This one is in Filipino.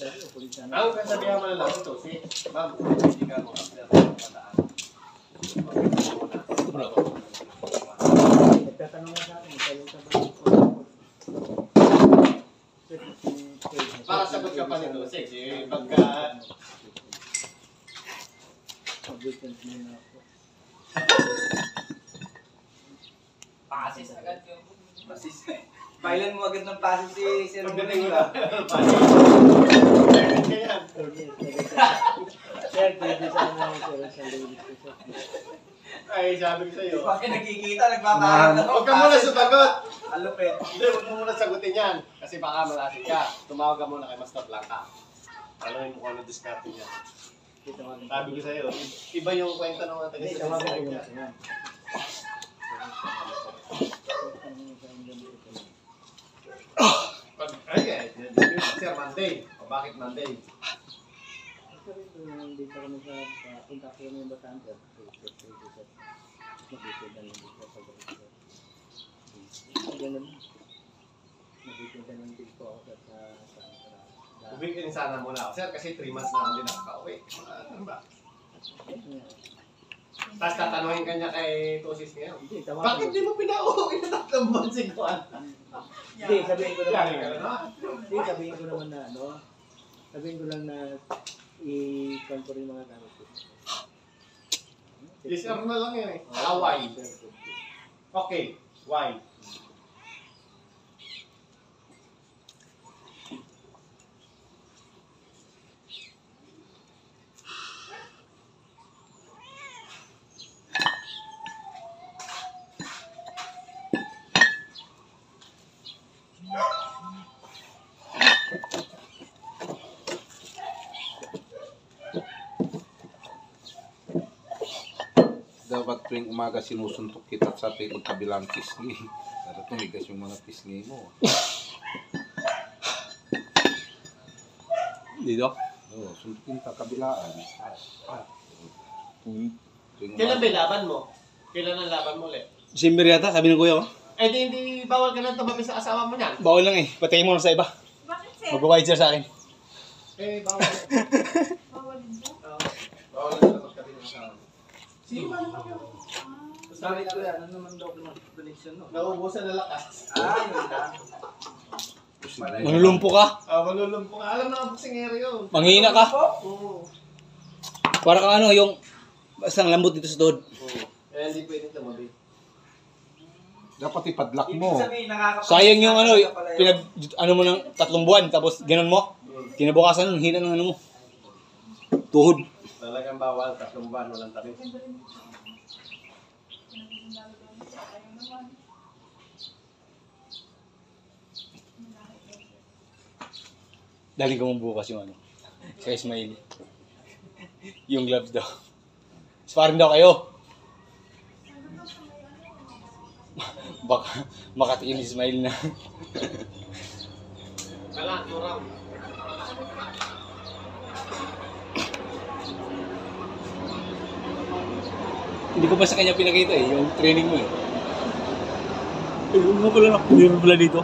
Ang kasabihan mo na lang ito, si ma'am, hindi ka mo kapila ng pataan. Ito bro. Nagtatanong na sa akin, Para sagot ka pa nito, sige, pagka... Pasis agad yung pasis. Bailan mo agad ng pasis si Sir Pagdating mo Mula. na, pasis. Ganyan. Sir, pwede sana sa ladies ko. Ay, sabi ko sa'yo. Bakit nakikita, nagpapaharap na. Huwag ka muna sumagot. Alupit. Hindi, huwag mo muna sagutin yan. Kasi baka malasin ka. Tumawag ka muna kay Master Blanca. Alamin mo kung ano discarte niya. Sabi ko sa'yo, iba yung kwenta ng mga taga-sasakay niya. Ay, Sir, Monday. O bakit Monday? Hindi pa kami sa punta ko ng Batangas. Ganun. Nagtitinda ng big po ako sa Ubikin sana muna ako, Sir, kasi 3 months na ako din nakaka-uwi. Ano ba? Tapos tatanungin ka niya kay Tosis ngayon. Bakit di mo pinauwi na 3 buwan si Juan? Hindi, sabihin ko naman Yari ka na naman. Hindi, sabihin ko naman na ano. Sabihin ko lang na i-con ko rin mga gamit ko. Yes, na lang yan eh. Why? Okay, why? Dapat tuwing umaga sinusuntok kita sa kabilang pisngi. Para tumigas yung mga pisngi mo. Dito? Oo, suntukin ka kabilaan. Kailan ba yung laban mo? Kailan ang laban mo ulit? December yata, sabi ng kuya ko. Eh di hindi bawal ka nang tumabi sa asawa mo niyan. Bawal lang eh. Patayin mo na sa iba. Bakit sir? Mag-wide share sa akin. Eh, bawal. Bawal din po? Bawal na magkabi ng asawa mo. Sino ba naman yun? Sabi ko yan, ano naman daw connection no? Nauubusan na lakas. Yun lang. Manulumpo ka. Manulumpo ka. Alam na ang boksingero yun. Manghihina ka. Oo. Para kang ano, yung isang lambot dito sa tuhod. Kaya hindi pwede tumabi. Dapat ipadlock Ibig mo. sabihin, nakakapag- Sayang yung ano, ano mo ng 3 buwan, tapos ganun mo. Kinabukasan nun, hina ng ano mo. Tuhod. Talagang bawal. 3 buwan, walang tabi. Daling ko mo bukas yung ano. Sa Ismail. Yung gloves daw. Sparring daw kayo. Baka makatiin si Ismail na. Wala, 2 round. Hindi ko pa sa kanya pinakita eh, yung training mo eh. Ay, huwag mo pala na. Hindi mo pala dito.